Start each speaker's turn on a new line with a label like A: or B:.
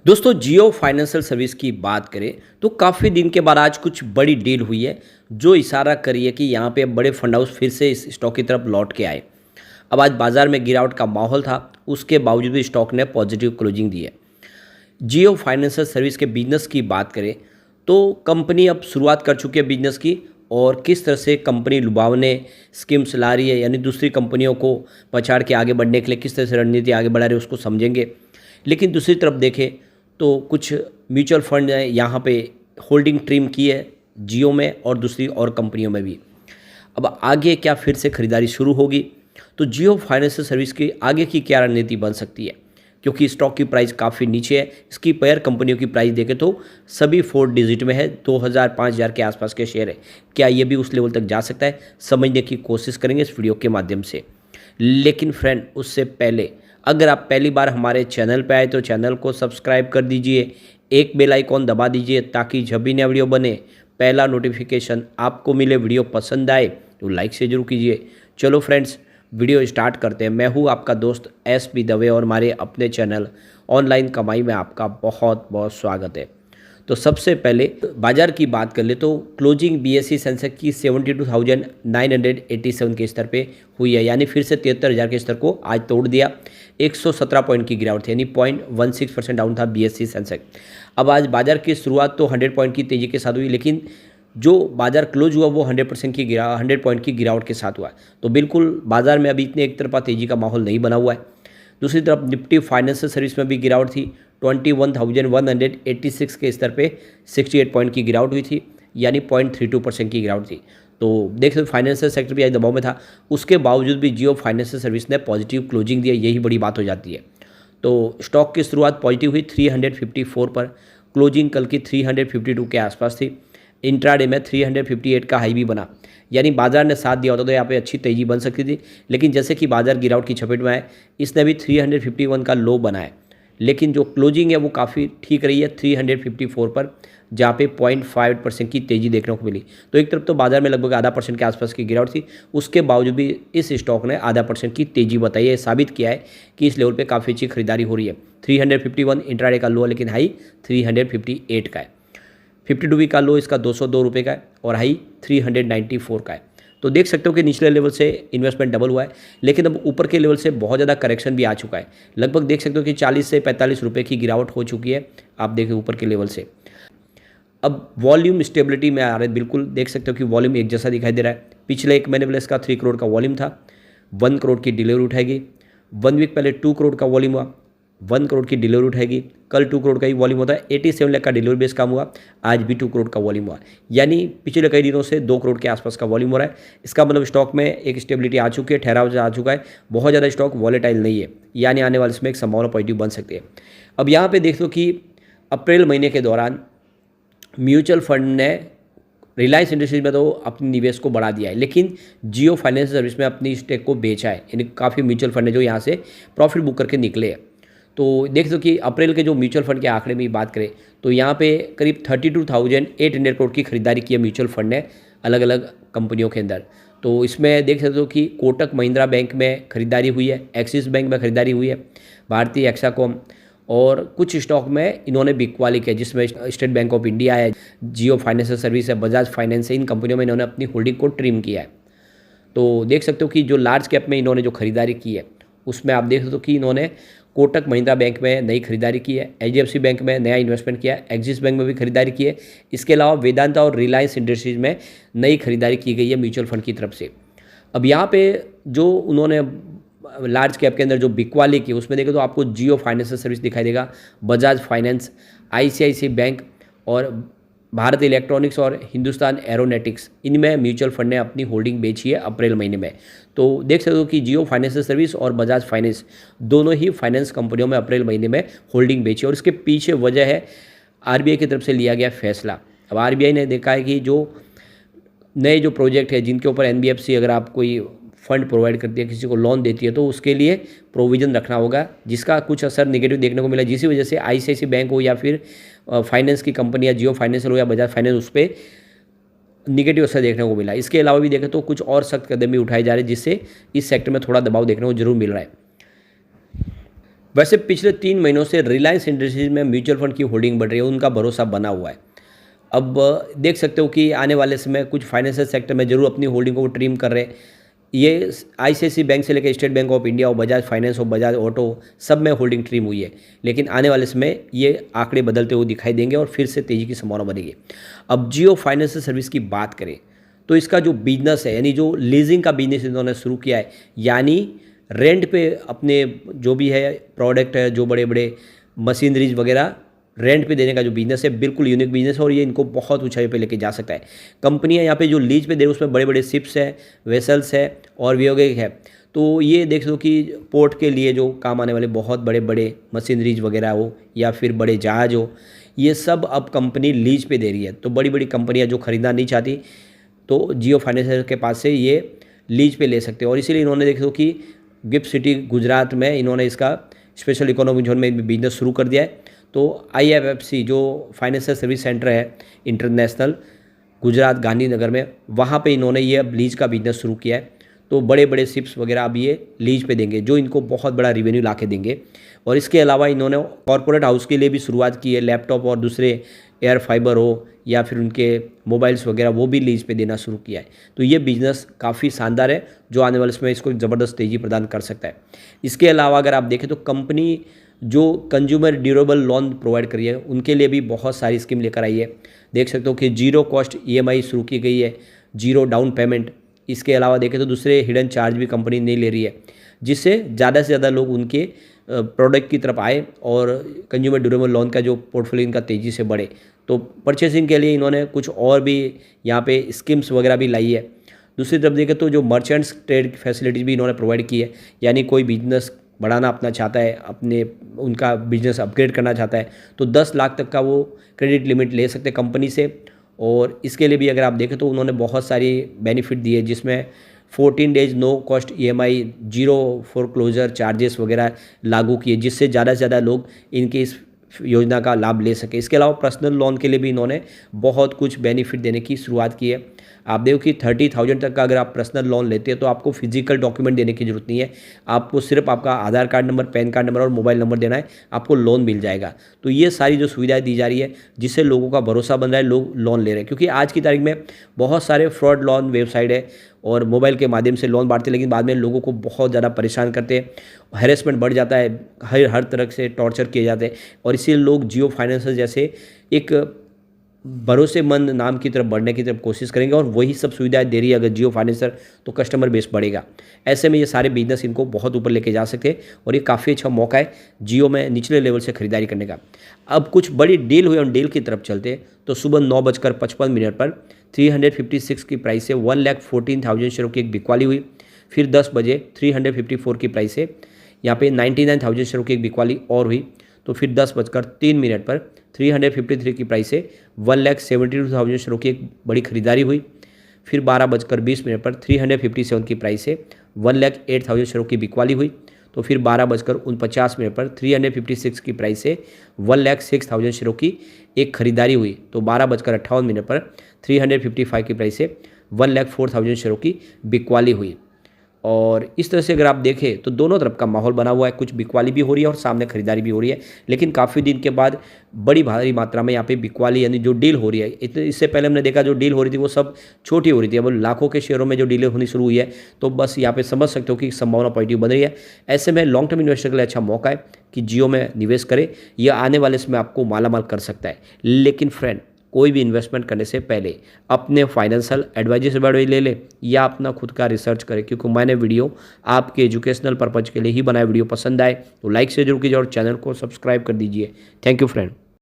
A: दोस्तों जियो financial service की बात करें तो काफ़ी दिन के बाद आज कुछ बड़ी डील हुई है जो इशारा करी है कि यहाँ पे बड़े फंड हाउस फिर से इस स्टॉक की तरफ लौट के आए। अब आज बाजार में गिरावट का माहौल था, उसके बावजूद भी स्टॉक ने पॉजिटिव क्लोजिंग दी है। जियो फाइनेंशियल सर्विस के बिजनेस की बात करें तो कंपनी अब शुरुआत कर चुकी है बिजनेस की, और किस तरह से कंपनी लुभावने स्कीम्स ला रही है, यानी दूसरी कंपनियों को पछाड़ के आगे बढ़ने के लिए किस तरह से रणनीति आगे बढ़ा रही है उसको समझेंगे। लेकिन दूसरी तरफ देखें तो कुछ म्यूचुअल फंड ने यहाँ पे होल्डिंग ट्रिम की है जियो में और दूसरी और कंपनियों में भी। अब आगे क्या फिर से खरीदारी शुरू होगी, तो जियो फाइनेंशियल सर्विस की आगे की क्या रणनीति बन सकती है, क्योंकि स्टॉक की प्राइस काफ़ी नीचे है। इसकी पेयर कंपनियों की प्राइस देखें तो सभी 4 डिजिट में है, 2000-5000 के आसपास के शेयर है। क्या ये भी उस लेवल तक जा सकता है, समझने की कोशिश करेंगे इस वीडियो के माध्यम से। लेकिन फ्रेंड उससे पहले अगर आप पहली बार हमारे चैनल पे आए तो चैनल को सब्सक्राइब कर दीजिए, एक बेल आइकॉन दबा दीजिए ताकि जब भी नया वीडियो बने पहला नोटिफिकेशन आपको मिले। वीडियो पसंद आए तो लाइक से जरूर कीजिए। चलो फ्रेंड्स वीडियो स्टार्ट करते हैं। मैं हूँ आपका दोस्त SP दवे और हमारे अपने चैनल ऑनलाइन कमाई में आपका बहुत बहुत स्वागत है। तो सबसे पहले बाजार की बात कर ले तो क्लोजिंग BSE सेंसेक्स की 72,987 के स्तर पे हुई है, यानी फिर से 73,000 के स्तर को आज तोड़ दिया। 117 पॉइंट की गिरावट थी, यानी 0.16% डाउन था BSE सेंसेक्स। अब आज बाजार की शुरुआत तो 100 पॉइंट की तेज़ी के साथ हुई, लेकिन जो बाजार क्लोज हुआ वो 100 पॉइंट की गिरावट के साथ हुआ। तो बिल्कुल बाजार में अभी इतने एक तरफा तेज़ी का माहौल नहीं बना हुआ है। दूसरी तरफ निफ्टी फाइनेंशियल सर्विस में भी गिरावट थी। 21,186 के स्तर पे 68 पॉइंट की गिरावट हुई थी, यानी 0.32% की गिरावट थी। तो देख सकते फाइनेंशियल सेक्टर भी आज दबाव में था, उसके बावजूद भी जियो फाइनेंशियल सर्विस ने पॉजिटिव क्लोजिंग दिया, यही बड़ी बात हो जाती है। तो स्टॉक की शुरुआत पॉजिटिव हुई 354 पर, क्लोजिंग कल की 352 के आसपास थी। इंट्राडे में 358 का हाई भी बना, यानी बाजार ने साथ दिया होता तो यहाँ पे अच्छी तेज़ी बन सकती थी। लेकिन जैसे कि बाजार गिरावट की चपेट में आए, इसने भी 351 का लो बनाया, लेकिन जो क्लोजिंग है वो काफ़ी ठीक रही है 354 पर, जहाँ पे 0.5% की तेज़ी देखने को मिली। तो एक तरफ तो बाजार में लगभग आधा % के आसपास की गिरावट थी, उसके बावजूद भी इस स्टॉक ने आधा % की तेज़ी बताई है। साबित किया है कि इस लेवल पे काफ़ी अच्छी खरीदारी हो रही है। 351 इंट्राडे का लो है, लेकिन हाई 358 का है। 52 वीक का लो इसका 202 रुपये का है और हाई 394 का है। तो देख सकते हो कि निचले लेवल से इन्वेस्टमेंट डबल हुआ है, लेकिन अब ऊपर के लेवल से बहुत ज़्यादा करेक्शन भी आ चुका है। लगभग देख सकते हो कि 40 से 45 रुपये की गिरावट हो चुकी है, आप देखें ऊपर के लेवल से। अब वॉल्यूम स्टेबिलिटी में आ रहा है, बिल्कुल देख सकते हो कि वॉल्यूम एक जैसा दिखाई दे रहा है। पिछले एक महीने पहले इसका 3 करोड़ का वॉल्यूम था, 1 करोड़ की डिलीवरी उठाएगी। 1 वीक पहले 2 करोड़ का वॉल्यूम हुआ, 1 करोड़ की डिलीवरी उठाएगी। कल 2 करोड़ का ही वॉल्यूम होता है। 87 लाख का डिलीवरी बेस काम हुआ, आज भी 2 करोड़ का वॉल्यूम हुआ, यानी पिछले कई दिनों से 2 करोड़ के आसपास का वॉल्यूम हो रहा है। इसका मतलब स्टॉक में एक स्टेबिलिटी आ चुकी है, ठहराव आ चुका है, बहुत ज़्यादा स्टॉक वॉलेटाइल नहीं है, यानी आने वाले इसमें एक संभावना पॉजिटिव बन सकती है। अब यहाँ पे देख लो कि अप्रैल महीने के दौरान म्यूचुअल फंड ने रिलायंस इंडस्ट्रीज में तो अपने निवेश को बढ़ा दिया है, लेकिन जियो फाइनेंशियल सर्विस में अपनी स्टेक को बेचा है, यानी काफ़ी म्यूचुअल फंड है जो यहाँ से प्रॉफिट बुक करके निकले हैं। तो देख दो कि अप्रैल के जो म्यूचुअल फंड के आंकड़े में बात करें तो यहाँ पे करीब 32,800 करोड़ की खरीदारी की है म्यूचुअल फंड ने अलग अलग कंपनियों के अंदर। तो इसमें देख सकते हो कि कोटक महिंद्रा बैंक में खरीदारी हुई है, एक्सिस बैंक में खरीदारी हुई है, भारतीय एक्साकॉम और कुछ स्टॉक में इन्होंने बिकवाली किया, जिसमें स्टेट बैंक ऑफ इंडिया है, जियो फाइनेंशियल सर्विस है, बजाज फाइनेंस है। इन कंपनियों में इन्होंने अपनी होल्डिंग को ट्रिम किया है। तो देख सकते हो कि जो लार्ज कैप में इन्होंने जो खरीदारी की है उसमें आप देख सकते हो कि इन्होंने कोटक महिंद्रा बैंक में नई खरीदारी की है, HDFC बैंक में नया इन्वेस्टमेंट किया है, एक्सिस बैंक में भी खरीदारी की है। इसके अलावा वेदांता और रिलायंस इंडस्ट्रीज में नई खरीदारी की गई है म्यूचुअल फंड की तरफ से। अब यहाँ पे जो उन्होंने लार्ज कैप के अंदर जो बिकवाली की उसमें देखें तो आपको जियो फाइनेंशियल सर्विस दिखाई देगा, बजाज फाइनेंस, ICICI बैंक और भारत इलेक्ट्रॉनिक्स और हिंदुस्तान एरोनॉटिक्स, इनमें म्यूचुअल फंड ने अपनी होल्डिंग बेची है अप्रैल महीने में। तो देख सकते हो कि जियो फाइनेंशियल सर्विस और बजाज फाइनेंस दोनों ही फाइनेंस कंपनियों में अप्रैल महीने में होल्डिंग बेची है, और इसके पीछे वजह है RBI की तरफ से लिया गया फैसला। अब RBI ने देखा है कि जो नए जो प्रोजेक्ट है जिनके ऊपर NBFC अगर आप कोई फंड प्रोवाइड करती है, किसी को लोन देती है, तो उसके लिए प्रोविज़न रखना होगा, जिसका कुछ असर नेगेटिव देखने को मिला, जिसकी वजह से ICICI बैंक हो या फिर फाइनेंस की कंपनी या जियो फाइनेंशियल हो या बजाज फाइनेंस, उस पर निगेटिव असर देखने को मिला। इसके अलावा भी देखें तो कुछ और सख्त कदम भी उठाए जा रहे हैं, जिससे इस सेक्टर में थोड़ा दबाव देखने को जरूर मिल रहा है। वैसे पिछले 3 महीनों से रिलायंस इंडस्ट्रीज में म्यूचुअल फंड की होल्डिंग बढ़ रही है, उनका भरोसा बना हुआ है। अब देख सकते हो कि आने वाले समय कुछ फाइनेंशियल सेक्टर में ज़रूर अपनी होल्डिंग को ट्रिम कर रहे हैं। ये आईसीआईसीआई बैंक से लेकर स्टेट बैंक ऑफ इंडिया और बजाज फाइनेंस और बजाज ऑटो सब में होल्डिंग ट्रिम हुई है, लेकिन आने वाले समय ये आंकड़े बदलते हुए दिखाई देंगे और फिर से तेज़ी की संभावना बनेगी। अब जियो फाइनेंशियल सर्विस की बात करें तो इसका जो बिजनेस है, यानी जो लीजिंग का बिजनेस इन्होंने शुरू किया है, यानी रेंट पे अपने जो भी है प्रोडक्ट है, जो बड़े बड़े मशीनरीज वगैरह रेंट पे देने का जो बिजनेस है, बिल्कुल यूनिक बिजनेस है और ये इनको बहुत ऊंचाई पे लेके जा सकता है। कंपनियां यहाँ पे जो लीज पे दे रही है उसमें बड़े बड़े शिप्स है, वेसल्स है और वियोगिक है। तो ये देख लो कि पोर्ट के लिए जो काम आने वाले बहुत बड़े बड़े मशीनरीज वगैरह हो या फिर बड़े जहाज हो, ये सब अब कंपनी लीज पे दे रही है। तो बड़ी बड़ी कंपनियाँ जो खरीदना नहीं चाहती तो जियो फाइनेंशियल के पास से ये लीज पे ले सकते हैं। और इसीलिए इन्होंने देख लो कि गिफ्ट सिटी गुजरात में इन्होंने इसका स्पेशल इकोनॉमिक जोन में बिजनेस शुरू कर दिया है। तो IFFC जो फाइनेंशियल सर्विस सेंटर है इंटरनेशनल गुजरात गांधीनगर में, वहाँ पे इन्होंने ये अब लीज का बिजनेस शुरू किया है। तो बड़े बड़े शिप्स वगैरह अब ये लीज पे देंगे, जो इनको बहुत बड़ा रिवेन्यू ला के देंगे। और इसके अलावा इन्होंने कॉरपोरेट हाउस के लिए भी शुरुआत की है, लैपटॉप और दूसरे एयर फाइबर हो या फिर उनके मोबाइल्स वगैरह, वो भी लीज पे देना शुरू किया है। तो ये बिज़नेस काफ़ी शानदार है, जो आने वाले समय इसको ज़बरदस्त तेज़ी प्रदान कर सकता है। इसके अलावा अगर आप देखें तो कंपनी जो कंज्यूमर ड्यूरेबल लोन प्रोवाइड करी है, उनके लिए भी बहुत सारी स्कीम लेकर आई है। देख सकते हो कि जीरो कॉस्ट EMI शुरू की गई है, जीरो डाउन पेमेंट। इसके अलावा देखें तो दूसरे हिडन चार्ज भी कंपनी नहीं ले रही है, जिससे ज़्यादा से ज़्यादा लोग उनके प्रोडक्ट की तरफ आए और कंज्यूमर ड्यूरेबल लोन का जो पोर्टफोलियो इनका तेज़ी से बढ़े। तो परचेसिंग के लिए इन्होंने कुछ और भी यहाँ पे स्कीम्स वगैरह भी लाई है। दूसरी तरफ देखें तो जो मर्चेंट्स ट्रेड फैसिलिटीज़ भी इन्होंने प्रोवाइड की है, यानी कोई बिजनेस बढ़ाना अपना चाहता है, अपने उनका बिजनेस अपग्रेड करना चाहता है, तो 10 लाख तक का वो क्रेडिट लिमिट ले सकते हैं कंपनी से। और इसके लिए भी अगर आप देखें तो उन्होंने बहुत सारी बेनिफिट दिए, जिसमें 14 days no cost EMI, zero foreclosure charges वगैरह लागू किए, जिससे ज़्यादा से ज़्यादा लोग इनकी इस योजना का लाभ ले सके। इसके अलावा पर्सनल लोन के लिए भी इन्होंने बहुत कुछ बेनिफिट देने की शुरुआत की है। आप देखो कि 30,000 तक का अगर आप पर्सनल लोन लेते हैं तो आपको फिजिकल डॉक्यूमेंट देने की जरूरत नहीं है, आपको सिर्फ आपका Aadhaar card number, PAN card number और मोबाइल नंबर देना है, आपको लोन मिल जाएगा। तो ये सारी जो सुविधाएं दी जा रही है, जिससे लोगों का भरोसा बन रहा है, लोग लोन ले रहे हैं। क्योंकि आज की तारीख में बहुत सारे फ्रॉड लोन वेबसाइट है और मोबाइल के माध्यम से लोन बांटते हैं, लेकिन बाद में लोगों को बहुत ज़्यादा परेशान करते हैं, हैरेसमेंट बढ़ जाता है, हर तरह से टॉर्चर किए जाते हैं। और इसीलिए लोग जियो फाइनेंशियल जैसे एक भरोसेमंद नाम की तरफ बढ़ने की तरफ कोशिश करेंगे, और वही सब सुविधाएं दे रही है अगर जियो फाइनेंसर, तो कस्टमर बेस बढ़ेगा। ऐसे में ये सारे बिजनेस इनको बहुत ऊपर लेके जा सकते हैं और ये काफ़ी अच्छा मौका है जियो में निचले लेवल से खरीदारी करने का। अब कुछ बड़ी डील हुई, उन डील की तरफ चलते हैं। तो सुबह 9:55 पर 356 की प्राइस से 1,14,000 शेयरों की एक बिकवाली हुई। फिर 10 बजे 354 की प्राइस से यहाँ पे 99,000 शेयरों की एक बिकवाली और हुई। तो फिर 10:03 पर 353 की प्राइस से 1,72,000 शेयरों की एक बड़ी खरीदारी हुई। फिर 12:20 पर 357 की प्राइस से 1,08,000 शेयरों की बिकवाली हुई। तो फिर 12:49 पर 356 की प्राइस से 1,06,000 शेयरों की एक खरीदारी हुई। तो 12:58 पर 355 की प्राइस से 1,04,000 शेयरों की बिकवाली हुई। और इस तरह से अगर आप देखें तो दोनों तरफ का माहौल बना हुआ है, कुछ बिकवाली भी हो रही है और सामने खरीदारी भी हो रही है। लेकिन काफ़ी दिन के बाद बड़ी भारी मात्रा में यहाँ पे बिकवाली यानी जो डील हो रही है, इससे पहले हमने देखा जो डील हो रही थी वो सब छोटी हो रही थी, अब लाखों के शेयरों में जो डीलें होनी शुरू हुई है। तो बस यहाँ पे समझ सकते हो कि संभावना पॉजिटिव बन रही है। ऐसे में लॉन्ग टर्म इन्वेस्टर के लिए अच्छा मौका है कि जियो में निवेश करें, यह आने वाले समय आपको मालामाल कर सकता है। लेकिन फ्रेंड, कोई भी इन्वेस्टमेंट करने से पहले अपने फाइनेंशियल एडवाइजर से एडवाइस ले ले या अपना खुद का रिसर्च करें, क्योंकि मैंने वीडियो आपके एजुकेशनल पर्पज के लिए ही बनाया। वीडियो पसंद आए तो लाइक से जरूर कीजिए और चैनल को सब्सक्राइब कर दीजिए। Thank you friend.